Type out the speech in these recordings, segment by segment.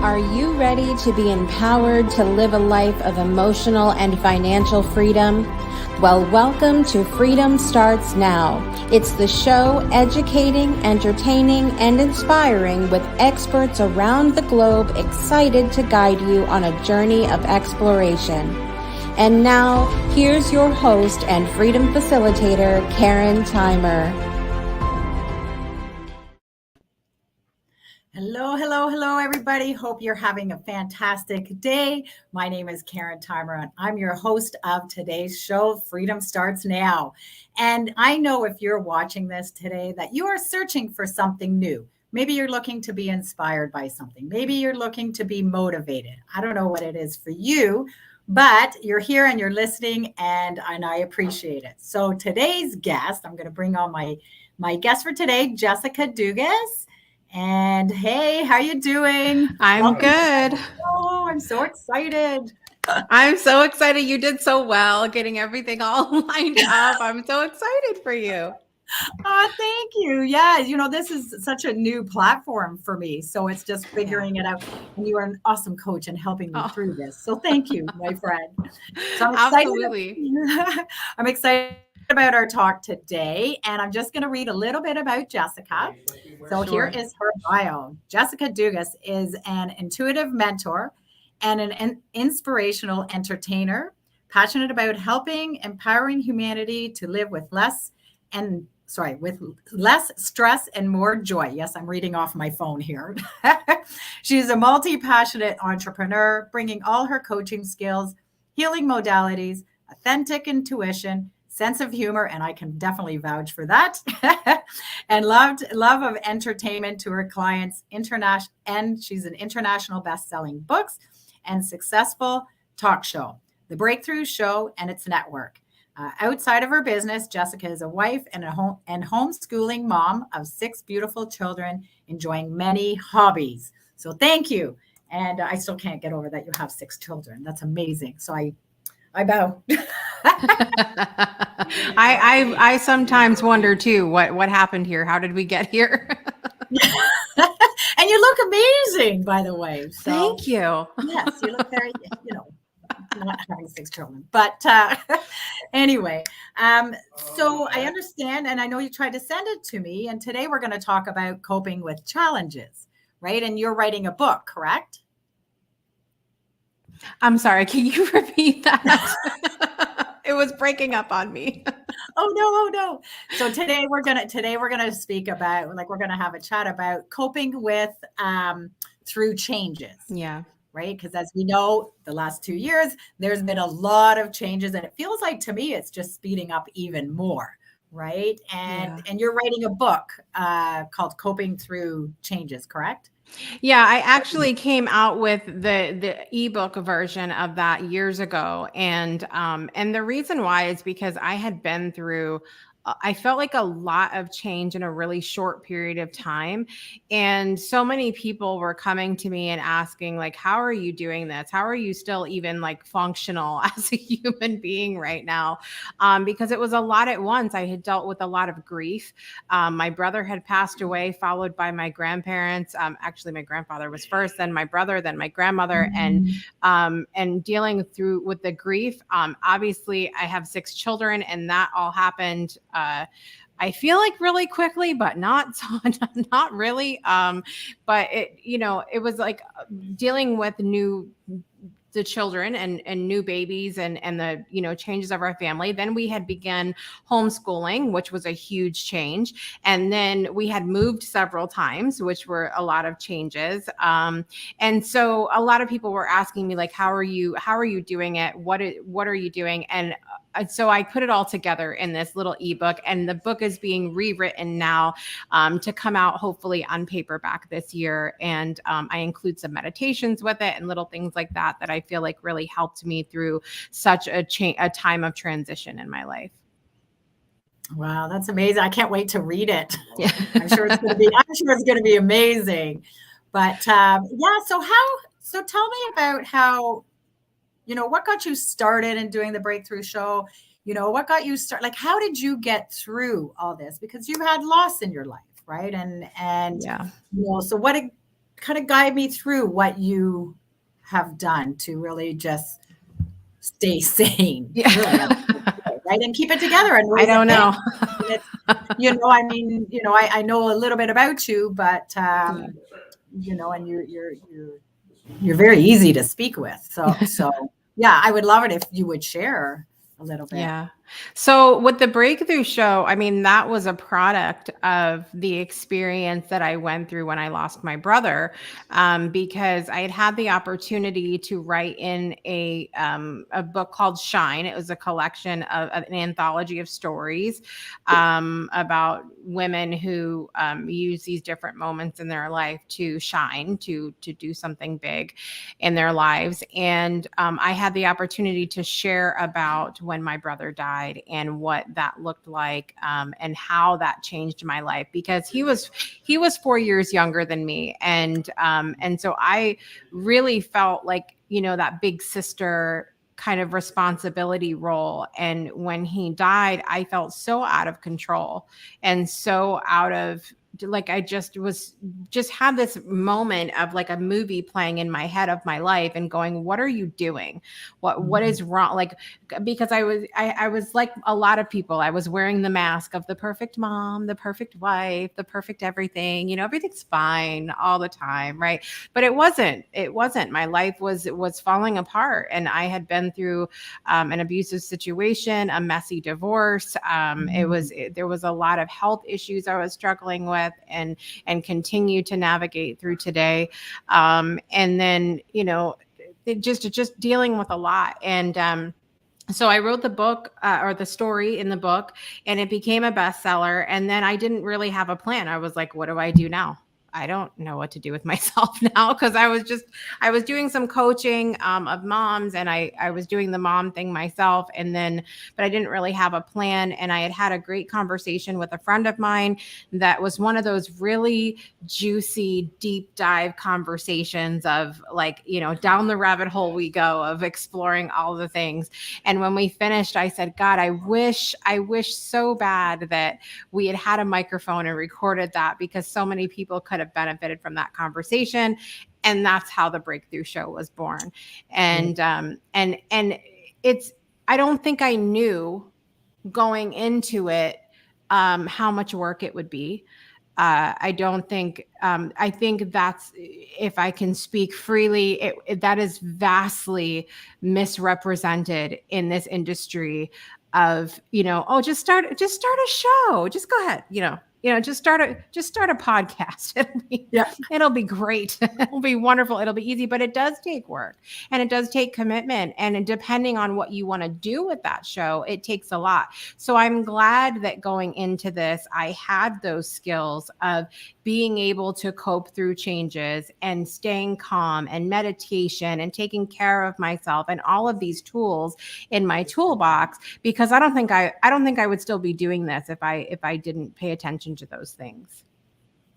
Are you ready to be empowered to live a life of emotional and financial freedom? Well, welcome to Freedom Starts Now. It's the show educating, entertaining, and inspiring with experts around the globe excited to guide you on a journey of exploration. And now, here's your host and freedom facilitator, Karen Theimer. Hello, everybody. Hope you're having a fantastic day. My name is Karen Theimer, and I'm your host of today's show, Freedom Starts Now. And I know if you're watching this today that you are searching for something new. Maybe you're looking to be inspired by something. Maybe you're looking to be motivated. I don't know what it is for you, but you're here and you're listening, and I appreciate it. So today's guest, I'm going to bring on my guest for today, Jessica Dugas. And hey, how you doing? I'm good. Oh, I'm so excited. I'm so excited. You did so well getting everything all lined up. I'm so excited for you. Oh, thank you. Yeah, this is such a new platform for me. So it's just figuring it out. And you are an awesome coach and helping me through this. So thank you, my friend. So I'm excited. Absolutely. I'm excited about our talk today. And I'm just going to read a little bit about Jessica. So Here is her bio. Jessica Dugas is an intuitive mentor and an inspirational entertainer, passionate about helping, empowering humanity to live with less stress and more joy. Yes, I'm reading off my phone here. She's a multi-passionate entrepreneur, bringing all her coaching skills, healing modalities, authentic intuition, sense of humor, and I can definitely vouch for that, and love of entertainment to her clients, and she's an international best-selling books and successful talk show, The Breakthrough Show, and its network. Outside of her business, Jessica is a wife and homeschooling mom of 6 beautiful children, enjoying many hobbies. So thank you. And I still can't get over that you have 6 children. That's amazing. So I bow. I sometimes wonder too, what happened here? How did we get here? And you look amazing, by the way. So, thank you. Yes, you look very, not having 6 children, but anyway, so I understand, and I know you tried to send it to me, and today we're going to talk about coping with challenges, right? And you're writing a book, correct? I'm sorry, can you repeat that? It was breaking up on me. Oh no. So today we're gonna speak about, we're gonna have a chat about coping with through changes. Yeah. Right? Because as we know, the last 2 years, there's been a lot of changes, and it feels like to me it's just speeding up even more, right? And you're writing a book called Coping Through Changes, correct? Yeah, I actually came out with the ebook version of that years ago, and the reason why is because I had been through. I felt like a lot of change in a really short period of time. And so many people were coming to me and asking, like, how are you doing this? How are you still even like functional as a human being right now? Because it was a lot at once. I had dealt with a lot of grief. My brother had passed away, followed by my grandparents. Actually, my grandfather was first, then my brother, then my grandmother, and dealing through with the grief. Obviously, I have 6 children, and that all happened. I feel like really quickly, but not really. But it was like dealing with the children and new babies and the changes of our family. Then we had begun homeschooling, which was a huge change, and then we had moved several times, which were a lot of changes. And so a lot of people were asking me, like, how are you doing it? What are you doing? And so I put it all together in this little ebook, and the book is being rewritten now to come out hopefully on paperback this year. And I include some meditations with it and little things like that I feel like really helped me through such a time of transition in my life. Wow, that's amazing. I can't wait to read it. Yeah. I'm sure it's going to be amazing. But so tell me about how, what got you started in doing the Breakthrough Show? What got you started? Like, how did you get through all this? Because you've had loss in your life, right? And so kind of guide me through what you have done to really just stay sane, Yeah. really, right? And keep it together and I raise a don't family. know. And it's, I mean, I know a little bit about you, but and you're very easy to speak with. So yeah, I would love it if you would share a little bit. Yeah. So with the breakthrough show, I mean, that was a product of the experience that I went through when I lost my brother, because I had had the opportunity to write in a book called Shine. It was a collection of an anthology of stories about women who use these different moments in their life to shine, to do something big in their lives. And I had the opportunity to share about when my brother died and what that looked like, and how that changed my life, because he was 4 years younger than me, and so I really felt like, that big sister kind of responsibility role. And when he died, I felt so out of control and so out of, like, I just had this moment of like a movie playing in my head of my life and going, what are you doing? What is wrong? Like, because I was like a lot of people, I was wearing the mask of the perfect mom, the perfect wife, the perfect everything, everything's fine all the time. Right. But it wasn't, my life was falling apart. And I had been through an abusive situation, a messy divorce. There was a lot of health issues I was struggling with and continue to navigate through today. And then, just dealing with a lot. And so I wrote the book, or the story in the book, and it became a bestseller. And then I didn't really have a plan. I was like, what do I do now? I don't know what to do with myself now, because I was doing some coaching of moms, and I was doing the mom thing myself, but I didn't really have a plan. And I had a great conversation with a friend of mine that was one of those really juicy, deep dive conversations of, like, down the rabbit hole we go, of exploring all the things. And when we finished, I said, God, I wish so bad that we had a microphone and recorded that, because so many people could have benefited from that conversation. And that's how the Breakthrough Show was born. And it's, I don't think I knew going into it how much work it would be. I don't think, I think that's, if I can speak freely, that is vastly misrepresented in this industry of, oh, just start a show. Just go ahead, just start a podcast. It'll be great. It'll be wonderful. It'll be easy, but it does take work and it does take commitment. And depending on what you want to do with that show, it takes a lot. So I'm glad that going into this, I had those skills of being able to cope through changes and staying calm and meditation and taking care of myself and all of these tools in my toolbox, because I don't think I would still be doing this if I didn't pay attention to those things.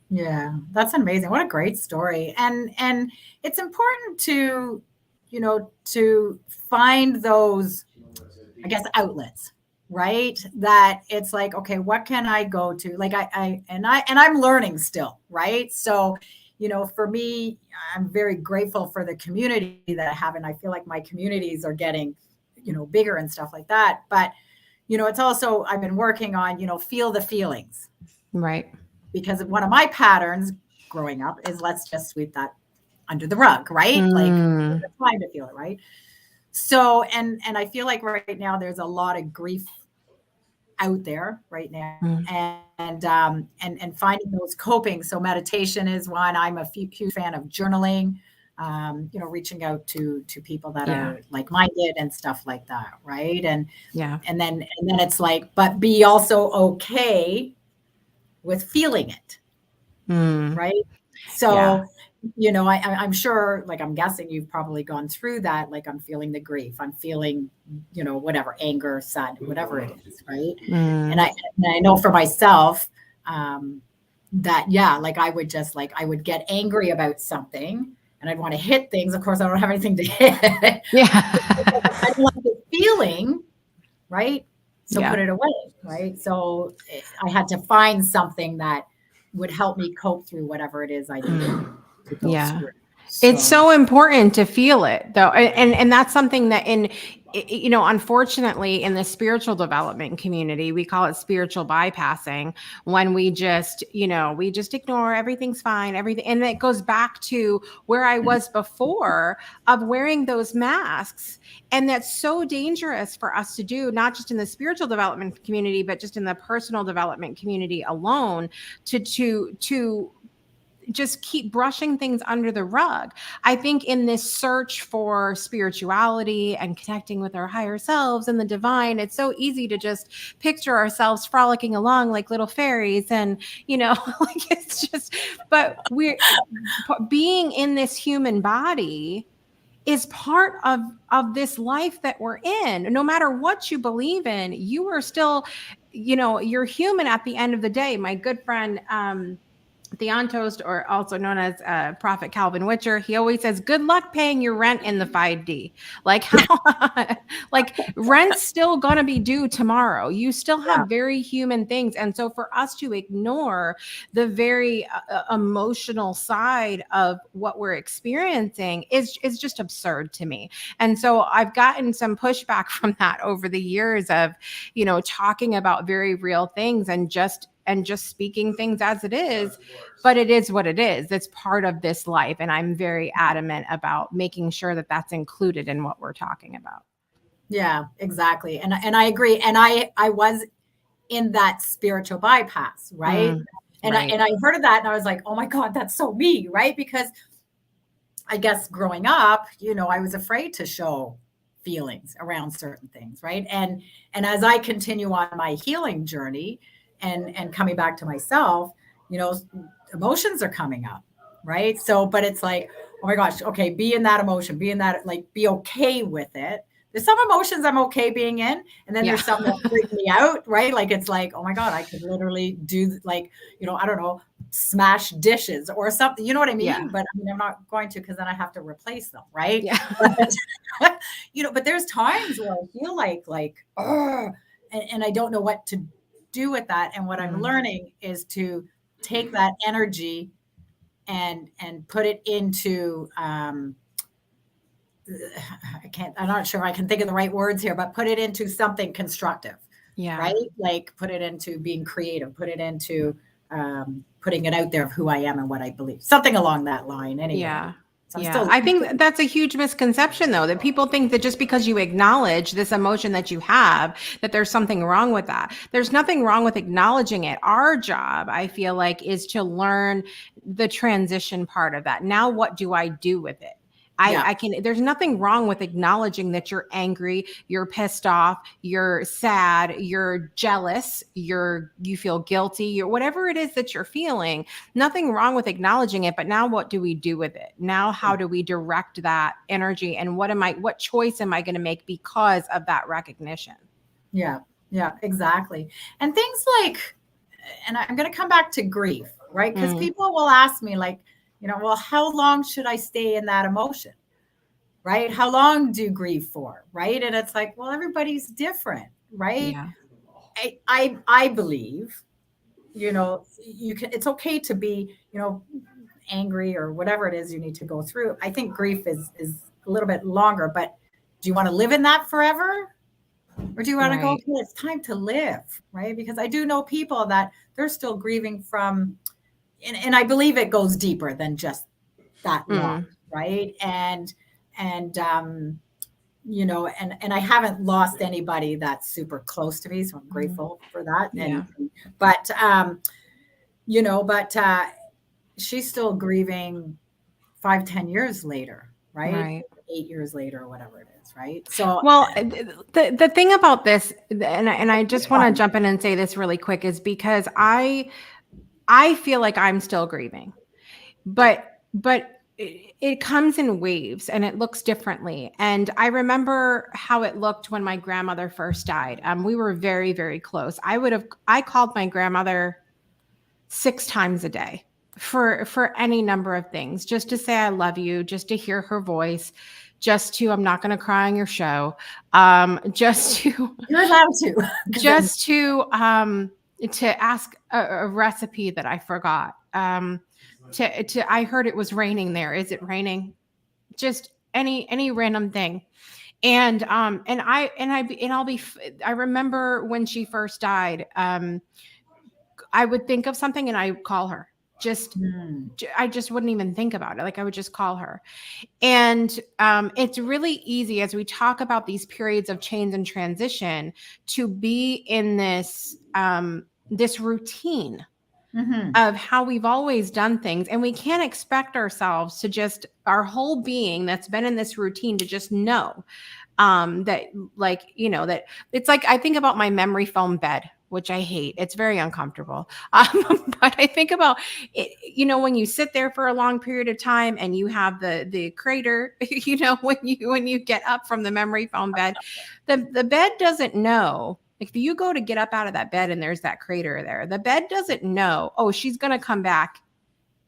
Yeah, that's amazing. What a great story. And it's important to, to find those, I guess, outlets, right? That it's like, okay, what can I go to? Like I'm learning still, right? So, for me, I'm very grateful for the community that I have. And I feel like my communities are getting, bigger and stuff like that. But, it's also, I've been working on, feel the feelings. Right. Because one of my patterns growing up is, let's just sweep that under the rug, right? Like, it's time to feel it, right? So, and I feel like right now there's a lot of grief out there right now, and finding those coping. So meditation is one. I'm a huge fan of journaling, reaching out to people that are like-minded and stuff like that, right? And then it's like, but be also okay with feeling it, right? So, I'm sure, like, I'm guessing you've probably gone through that. Like, I'm feeling the grief, I'm feeling, whatever, anger, sad, whatever it is, right? And I know for myself that, like, I would get angry about something and I'd want to hit things. Of course, I don't have anything to hit. I don't like the feeling, right? So put it away, right? So I had to find something that would help me cope through whatever it is I do. to go Yeah. through. It's So, so important to feel it though. And that's something that unfortunately in the spiritual development community, we call it spiritual bypassing when we just ignore everything's fine, everything. And it goes back to where I was before of wearing those masks. And that's so dangerous for us to do, not just in the spiritual development community, but just in the personal development community alone to just keep brushing things under the rug. I think in this search for spirituality and connecting with our higher selves and the divine, it's so easy to just picture ourselves frolicking along like little fairies and, like it's just, but being in this human body is part of this life that we're in. No matter what you believe in, you are still, you're human at the end of the day. My good friend, Theontost, or also known as Prophet Calvin Witcher, he always says, "Good luck paying your rent in the 5D." Like how, like rent's still gonna be due tomorrow. You still yeah, have very human things, and so for us to ignore the very emotional side of what we're experiencing is just absurd to me. And so I've gotten some pushback from that over the years of, talking about very real things and just speaking things as it is, but it is what it is. It's part of this life, and I'm very adamant about making sure that that's included in what we're talking about. yeah, exactly. And I agree. And I was in that spiritual bypass, right? And I Right. and I heard of that and I was like, oh my God, that's so me, right? Because I guess growing up, I was afraid to show feelings around certain things, right? And as I continue on my healing journey and coming back to myself, you know, emotions are coming up, right? So, but it's like, oh my gosh, okay, be in that emotion, be in that, like, be okay with it. There's some emotions I'm okay being in, and then Yeah. there's some that freak me out, right? Like it's like, oh my God, I could literally do like, I don't know, smash dishes or something. You know what I Yeah. mean? But I mean, I'm not going to because then I have to replace them, right? Yeah. But, but there's times where I feel like, oh, and I don't know what to do with that. And what I'm Mm. learning is to take that energy and put it into I'm not sure I can think of the right words here, but put it into something constructive, Yeah. right? Like put it into being creative, put it into putting it out there of who I am and what I believe, something along that line. Anyway, Yeah. so I'm Yeah. still, I think that's a huge misconception, though, that people think that just because you acknowledge this emotion that you have, that there's something wrong with that. There's nothing wrong with acknowledging it. Our job, I feel like, is to learn the transition part of that. Now, what do I do with it? yeah, There's nothing wrong with acknowledging that you're angry, you're pissed off, you're sad, you're jealous, you feel guilty, you're whatever it is that you're feeling. Nothing wrong with acknowledging it, but now what do we do with it? Now, how do we direct that energy, and what choice am I going to make because of that recognition? yeah, yeah, exactly. And things like, and I'm going to come back to grief, right? Because Mm, people will ask me, like, well, how long should I stay in that emotion? Right? How long do you grieve for? Right? And it's like, well, everybody's different, right? yeah. I believe, you can, it's okay to be, angry or whatever it is you need to go through. I think grief is a little bit longer, but do you want to live in that forever? Or do you want to go, Right. okay, it's time to live, right? Because I do know people that they're still grieving from, and I believe it goes deeper than just that loss, Mm, right? And and I haven't lost anybody that's super close to me, so I'm mm, grateful for that. yeah. But but she's still grieving 5, 10 years later, right? Right. 8 years later or whatever it is, right? So Well, the thing about this, and I just want to jump in and say this really quick, is because I feel like I'm still grieving, but it comes in waves and it looks differently. And I remember how it looked when my grandmother first died. We were very, very close. I called my grandmother 6 times a day for any number of things, just to say I love you, just to hear her voice, just to I'm not going to cry on your show, just to you're allowed to, because then just to to ask a recipe that I forgot. I heard it was raining there. Is it raining? Just any random thing. I remember when she first died, I would think of something and I would call her. I just wouldn't even think about it. Like I would just call her. And it's really easy as we talk about these periods of change and transition to be in this routine of how we've always done things. And we can't expect ourselves to just, our whole being that's been in this routine, to just know that, like, that it's like, I think about my memory foam bed, which I hate. It's very uncomfortable. But I think about it, when you sit there for a long period of time and you have the crater, when you get up from the memory foam bed, the bed doesn't know. If you go to get up out of that bed and there's that crater there, the bed doesn't know, oh, she's going to come back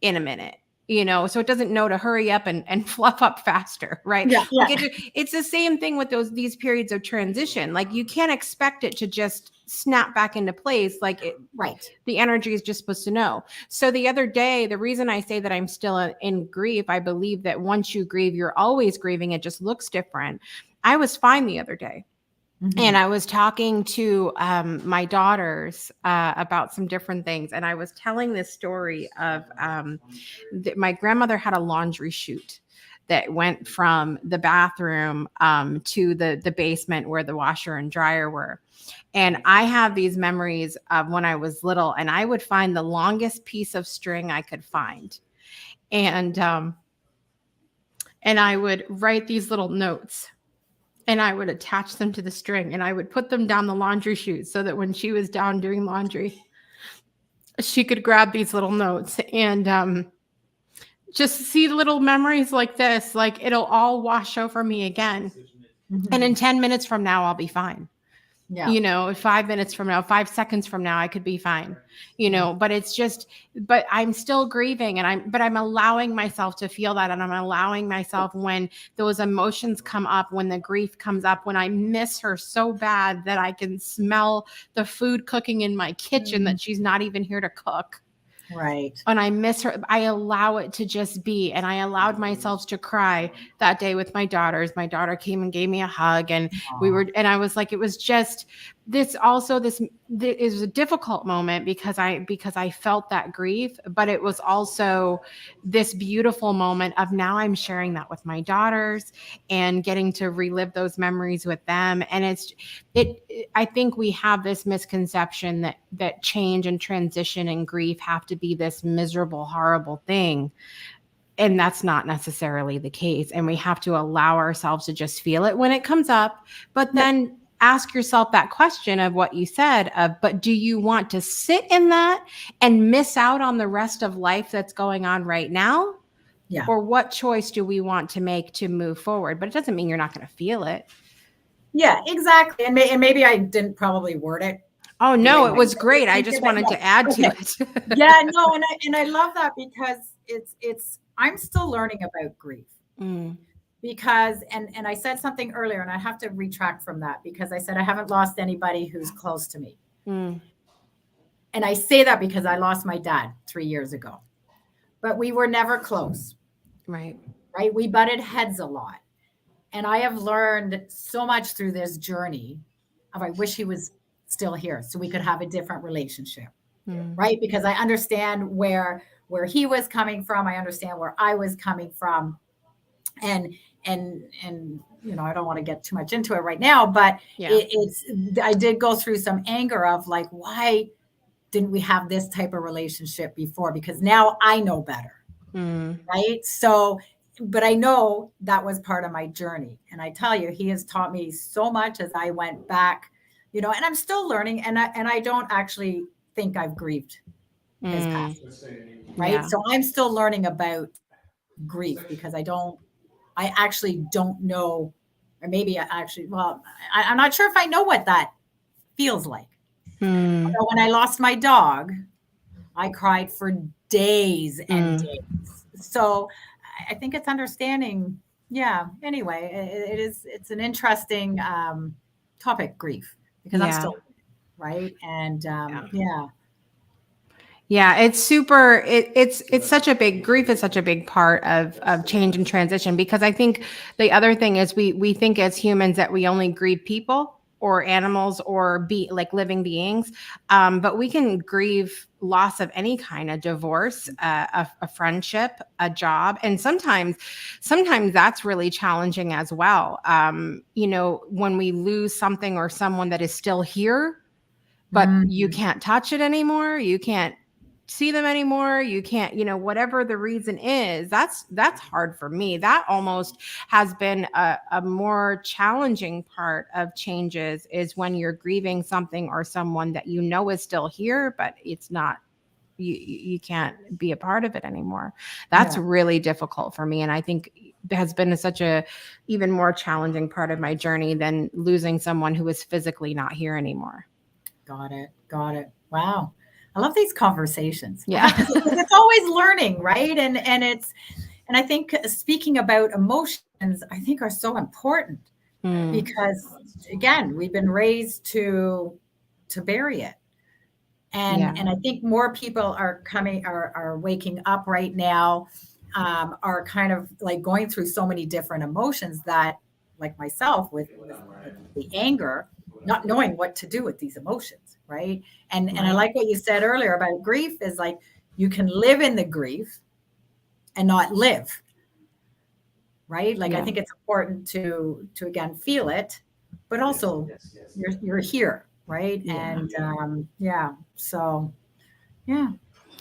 in a minute. So it doesn't know to hurry up and fluff up faster, right? Yeah. It's the same thing with these periods of transition. Like you can't expect it to just snap back into place. Right. The energy is just supposed to know. So the other day, the reason I say that I'm still in grief, I believe that once you grieve, you're always grieving. It just looks different. I was fine the other day. And I was talking to my daughters about some different things. And I was telling this story of my grandmother had a laundry chute that went from the bathroom to the basement where the washer and dryer were. And I have these memories of when I was little, and I would find the longest piece of string I could find. And I would write these little notes. And I would attach them to the string and I would put them down the laundry chute so that when she was down doing laundry, she could grab these little notes and just see little memories like this. Like it'll all wash over me again. And in 10 minutes from now, I'll be fine. Yeah. 5 minutes from now, 5 seconds from now, I could be fine, but I'm still grieving but I'm allowing myself to feel that. And I'm allowing myself when those emotions come up, when the grief comes up, when I miss her so bad that I can smell the food cooking in my kitchen that she's not even here to cook. Right. And I miss her. I allow it to just be. And I allowed myself to cry that day with my daughters. My daughter came and gave me a hug and I was like, it was just this is a difficult moment because I felt that grief, but it was also this beautiful moment of now I'm sharing that with my daughters and getting to relive those memories with them. And I think we have this misconception that change and transition and grief have to be this miserable, horrible thing. And that's not necessarily the case. And we have to allow ourselves to just feel it when it comes up, but then ask yourself that question of what you said but do you want to sit in that and miss out on the rest of life that's going on right now? Yeah. Or what choice do we want to make to move forward? But it doesn't mean you're not going to feel it. Yeah, exactly. And maybe I didn't probably word it. Oh, no, it was great. I just wanted to add to it. Yeah, no. And I love that because I'm still learning about grief. Because, and I said something earlier, and I have to retract from that because I said I haven't lost anybody who's close to me. And I say that because I lost my dad 3 years ago, but we were never close. Right. We butted heads a lot. And I have learned so much through this journey of I wish he was still here so we could have a different relationship. Right. Because I understand where he was coming from. I understand where I was coming from. And I don't want to get too much into it right now, but I did go through some anger of like, why didn't we have this type of relationship before? Because now I know better. Right. So, but I know that was part of my journey. And I tell you, he has taught me so much as I went back, and I'm still learning. And I don't actually think I've grieved his passing. Right. Yeah. So I'm still learning about grief because I actually don't know, or maybe I'm not sure if I know what that feels like. So when I lost my dog, I cried for days and days. So I think it's understanding. Yeah. Anyway, it's an interesting topic, grief, because I'm still right? And Yeah. yeah. Yeah, it's super it's such a big grief is such a big part of change and transition, because I think the other thing is we think as humans that we only grieve people or animals or be like living beings, but we can grieve loss of any kind, a divorce, a friendship, a job, and sometimes that's really challenging as well. When we lose something or someone that is still here, but you Mhm. can't touch it anymore. You can't see them anymore. You can't, whatever the reason is, that's hard for me. That almost has been a more challenging part of changes, is when you're grieving something or someone that is still here, but it's not, you can't be a part of it anymore. That's Yeah. really difficult for me. And I think has been such a even more challenging part of my journey than losing someone who is physically not here anymore. Got it. Got it. Wow. I love these conversations. I Yeah. have to say, 'cause it's always learning, right? And I think speaking about emotions, I think are so important Mm, because again, we've been raised to bury it. yeah. And I think more people are waking up right now, are kind of like going through so many different emotions that, like myself, with like the anger, not knowing what to do with these emotions, right? And I Right. like what you said earlier about grief is like you can live in the grief and not live, right? Like I Yeah. think it's important to again feel it, but also you're here, right? Yeah. And yeah, so yeah,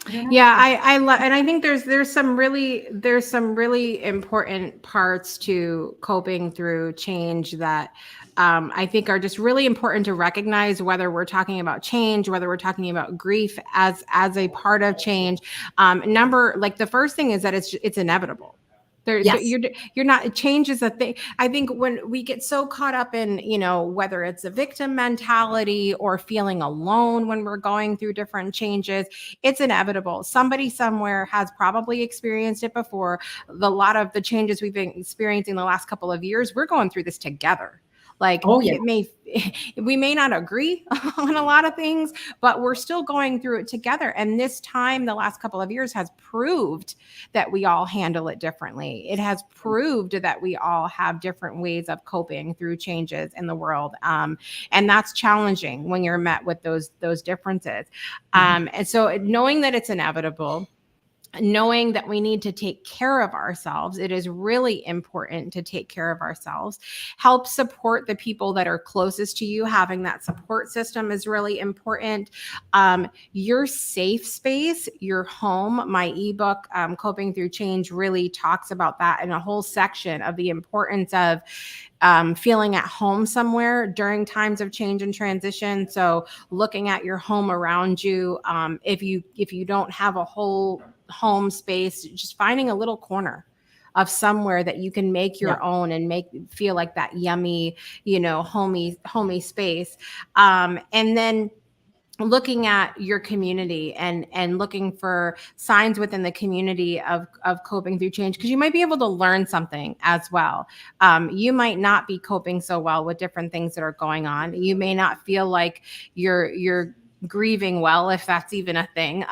I don't know. Yeah, I love, and I think there's some really important parts to coping through change that I think are just really important to recognize, whether we're talking about change, whether we're talking about grief as a part of change. Like the first thing is that it's inevitable. Yes. You're not, change is a thing. I think when we get so caught up in, whether it's a victim mentality or feeling alone when we're going through different changes, it's inevitable. Somebody somewhere has probably experienced it before. A lot of the changes we've been experiencing the last couple of years, we're going through this together. Like Oh yeah. we may not agree on a lot of things, but we're still going through it together. And this time, the last couple of years has proved that we all handle it differently. It has proved that we all have different ways of coping through changes in the world. And that's challenging when you're met with those differences. Mhm. And so knowing that it's inevitable, knowing that we need to take care of ourselves, it is really important to take care of ourselves. Help support the people that are closest to you. Having that support system is really important. Your safe space, your home. My ebook, Coping Through Change, really talks about that in a whole section of the importance of feeling at home somewhere during times of change and transition. So looking at your home around you, if you don't have a whole home space, just finding a little corner of somewhere that you can make Yeah. your own and make feel like that yummy, homey space. And then looking at your community and looking for signs within the community of coping through change, because you might be able to learn something as well. You might not be coping so well with different things that are going on. You may not feel like you're grieving well, if that's even a thing.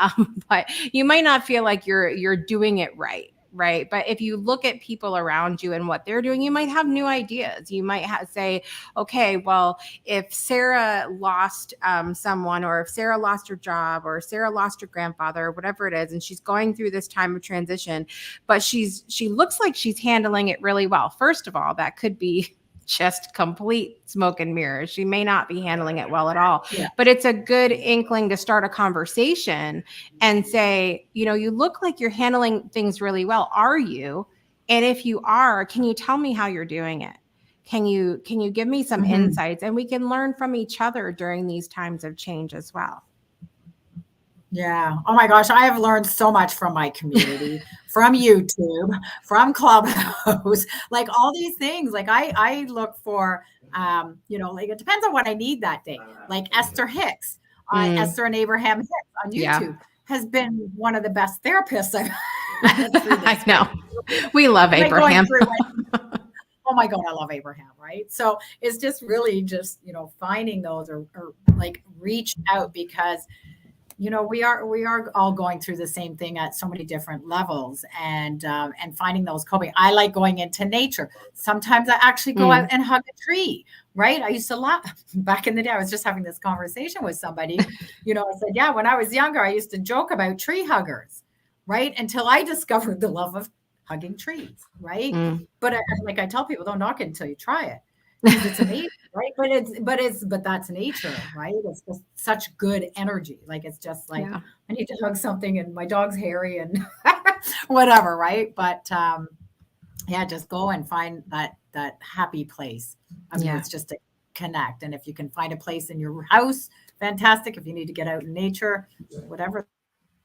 But you might not feel like you're doing it right. But if you look at people around you and what they're doing, you might have new ideas. You might say, okay, well, if Sarah lost someone, or if Sarah lost her job, or Sarah lost her grandfather, or whatever it is, and she's going through this time of transition, but she looks like she's handling it really well. First of all, that could be just complete smoke and mirrors. She may not be handling it well at all, Yeah. but it's a good inkling to start a conversation and say, you look like you're handling things really well. Are you? And if you are, can you tell me how you're doing it? Can you give me some Mhm. insights, and we can learn from each other during these times of change as well. Yeah. Oh my gosh, I have learned so much from my community, from YouTube, from Clubhouse, like all these things. Like I look for like it depends on what I need that day. Like Esther Hicks, Mm, Esther and Abraham Hicks on yeah. YouTube has been one of the best therapists I've had through I this, right? know. We love Like going Abraham. through oh my God, I love Abraham, right? So it's just really just, finding those or like reach out because we are all going through the same thing at so many different levels, and finding those coping. I like going into nature. Sometimes I actually go out and hug a tree. Right? I used to laugh back in the day. I was just having this conversation with somebody. I said, yeah, when I was younger, I used to joke about tree huggers, right? Until I discovered the love of hugging trees, right? But like I tell people, don't knock it until you try it because it's amazing, right? But that's nature, right? It's just such good energy. Like it's just like Yeah. I need to hug something, and my dog's hairy and whatever, right? But yeah, just go and find that happy place. I mean, Yeah. it's just to connect, and if you can find a place in your house, fantastic. If you need to get out in nature, whatever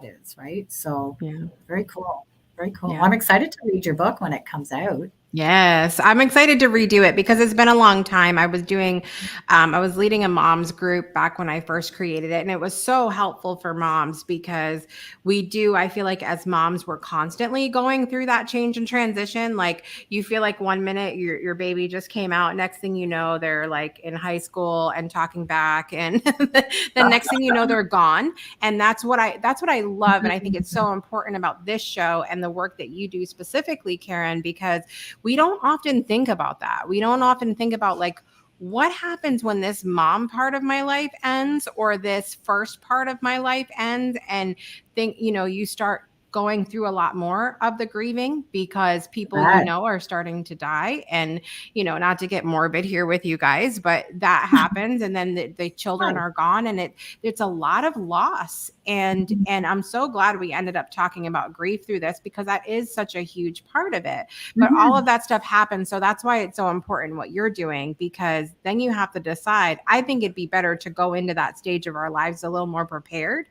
it is, right? So Yeah. very cool. Very cool. Yeah. I'm excited to read your book when it comes out. Yes, I'm excited to redo it because it's been a long time. I was leading a moms group back when I first created it. And it was so helpful for moms because I feel like as moms, we're constantly going through that change and transition. Like you feel like one minute your baby just came out. Next thing you know, they're like in high school and talking back. And the next thing you know, they're gone. And that's what I love. And I think it's so important about this show and the work that you do specifically, Karen, because we don't often think about that. We don't often think about like what happens when this mom part of my life ends or this first part of my life ends, and you start going through a lot more of the grieving because people are starting to die. And not to get morbid here with you guys, but that happens, and then the children are gone, and it's a lot of loss. And I'm so glad we ended up talking about grief through this because that is such a huge part of it. But all of that stuff happens, so that's why it's so important what you're doing, because then you have to decide. I think it'd be better to go into that stage of our lives a little more prepared.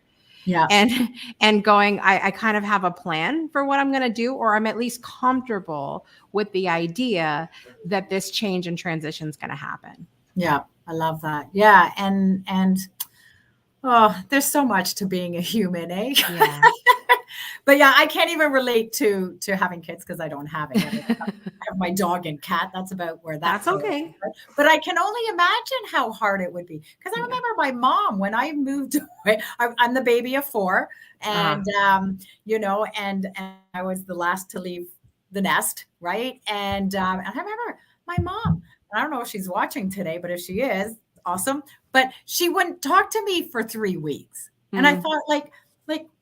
Yeah. And going, I kind of have a plan for what I'm going to do, or I'm at least comfortable with the idea that this change and transition is going to happen. Yeah, I love that. Yeah, and oh, there's so much to being a human, eh? Yeah. But yeah, I can't even relate to having kids because I don't have it. I have my dog and cat. That's about where that's okay. But I can only imagine how hard it would be because I remember my mom when I moved away. I'm the baby of 4, and and I was the last to leave the nest, right? And I remember my mom. I don't know if she's watching today, but if she is, awesome. But she wouldn't talk to me for 3 weeks, and I thought like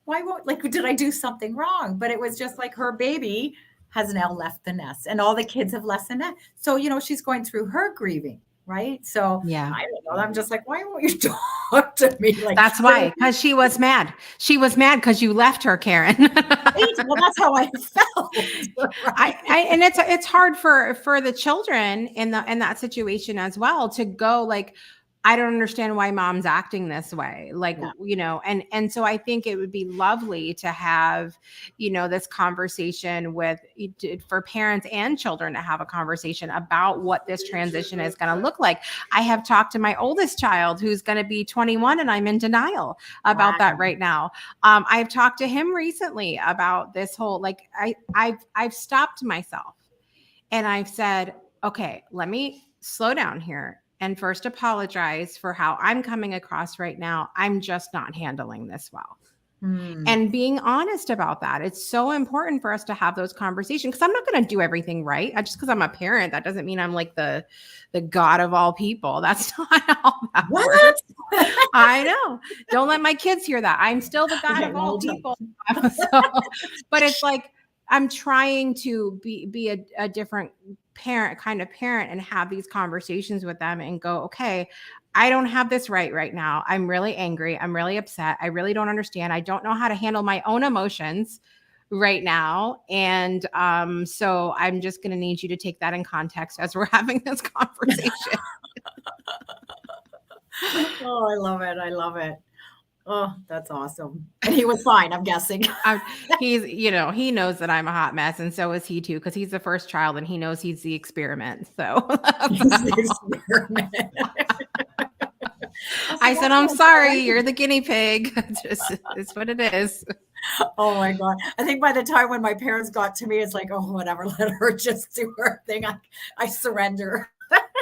why won't did I do something wrong? But it was just like her baby has now left the nest, and all the kids have left the nest. So she's going through her grieving, right? So yeah, I don't know. I'm just like, why won't you talk to me? Like that's why, because she was mad. She was mad because you left her, Karen. Well, that's how I felt. Right? And it's hard for the children in that situation as well to go like, I don't understand why mom's acting this way. Like, and so I think it would be lovely to have, this conversation for parents and children to have a conversation about what this transition is going to look like. I have talked to my oldest child who's going to be 21, and I'm in denial about that right now. I've talked to him recently about this whole, like, I've stopped myself and I've said, okay, let me slow down here and first apologize for how I'm coming across right now. I'm just not handling this well. And being honest about that. It's so important for us to have those conversations, because I'm not going to do everything right. Just because I'm a parent, that doesn't mean I'm like the God of all people. That's not how that works. I know. Don't let my kids hear that. I'm still the God of all people. But it's like, I'm trying to be a different kind of parent and have these conversations with them and go, okay, I don't have this right now. I'm really angry. I'm really upset. I really don't understand. I don't know how to handle my own emotions right now. And so I'm just going to need you to take that in context as we're having this conversation. Oh, I love it. I love it. Oh, that's awesome. And he was fine, I'm guessing. He's, he knows that I'm a hot mess, and so is he too, because he's the first child and he knows he's the experiment. So he's the experiment. I said, I'm sorry, you're the guinea pig. It's what it is. Oh my God. I think by the time when my parents got to me, it's like, oh, whatever, let her just do her thing. I surrender.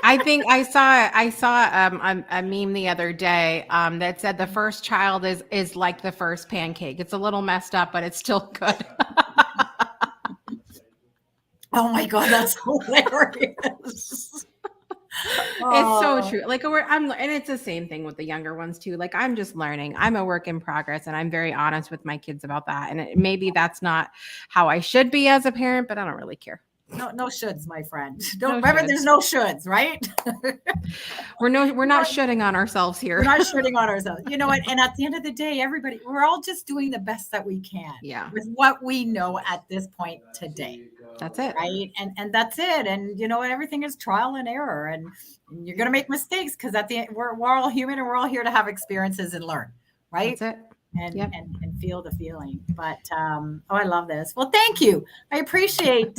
I think I saw a meme the other day that said the first child is like the first pancake. It's a little messed up, but it's still good. Oh my God, that's hilarious. It's so Oh, true. Like and it's the same thing with the younger ones too. Like I'm just learning. I'm a work in progress, and I'm very honest with my kids about that. And maybe that's not how I should be as a parent, but I don't really care. no shoulds, my friend. Don't No remember there's shoulds. no shoulds, right? We're You not know, shitting on ourselves we're here. not shitting on ourselves. You know what? And at the end of the day, everybody, we're all just doing the best that we can Yeah, with what we know at this point today. that's it. Right. And that's it. And you know what? Everything is trial and error. And you're gonna make mistakes because at the end we're all human and we're all here to have experiences and learn. Right. That's it. And Yep. and feel the feeling. But oh, I love this. Well, thank you. I appreciate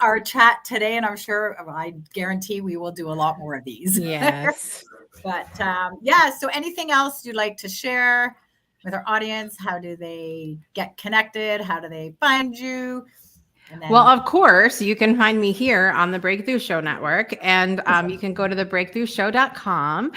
our chat today, and I'm sure I guarantee we will do a lot more of these. Yes. But yeah, so anything else you'd like to share with our audience? How do they get connected? How do they find you? And Well, then of course, you can find me here on the Breakthrough Show Network, and you can go to thebreakthroughshow.com,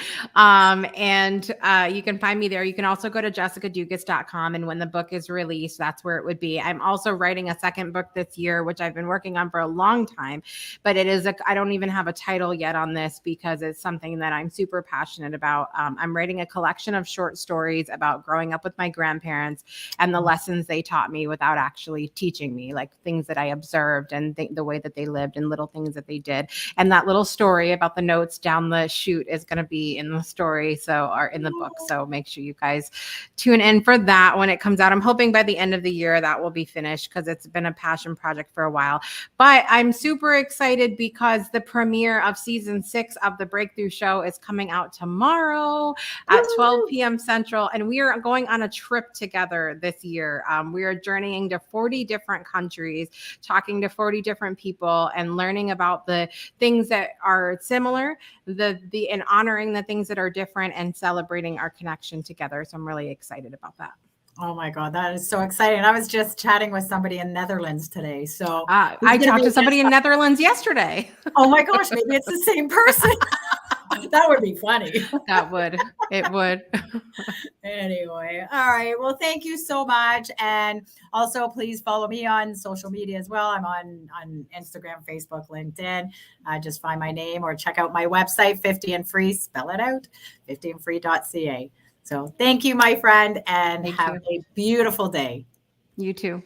and you can find me there. You can also go to jessicadugas.com, and when the book is released, that's where it would be. I'm also writing a second book this year, which I've been working on for a long time, but I don't even have a title yet on this because it's something that I'm super passionate about. I'm writing a collection of short stories about growing up with my grandparents and the lessons they taught me without actually teaching me, like things that I observed and the way that they lived and little things that they did. And that little story about the notes down the chute is going to be in the story, or in the book. So make sure you guys tune in for that when it comes out. I'm hoping by the end of the year that will be finished because it's been a passion project for a while. But I'm super excited because the premiere of season 6 of the Breakthrough Show is coming out tomorrow at 12 p.m. Central. And we are going on a trip together this year. We are journeying to 40 different countries, talking to 40 different people and learning about the things that are similar, and honoring the things that are different and celebrating our connection together. So I'm really excited about that. oh my God, that is so exciting. I was just chatting with somebody in Netherlands today. So who's I going to talked be to a guest somebody in Netherlands yesterday. Oh my gosh, maybe it's the same person. That would be funny. It would. Anyway, all right. Well, thank you so much. And also, please follow me on social media as well. I'm on Instagram, Facebook, LinkedIn. Just find my name or check out my website, 50 and free, spell it out, 50andfree.ca. So thank you, my friend, and Thank have you. a beautiful day. You too.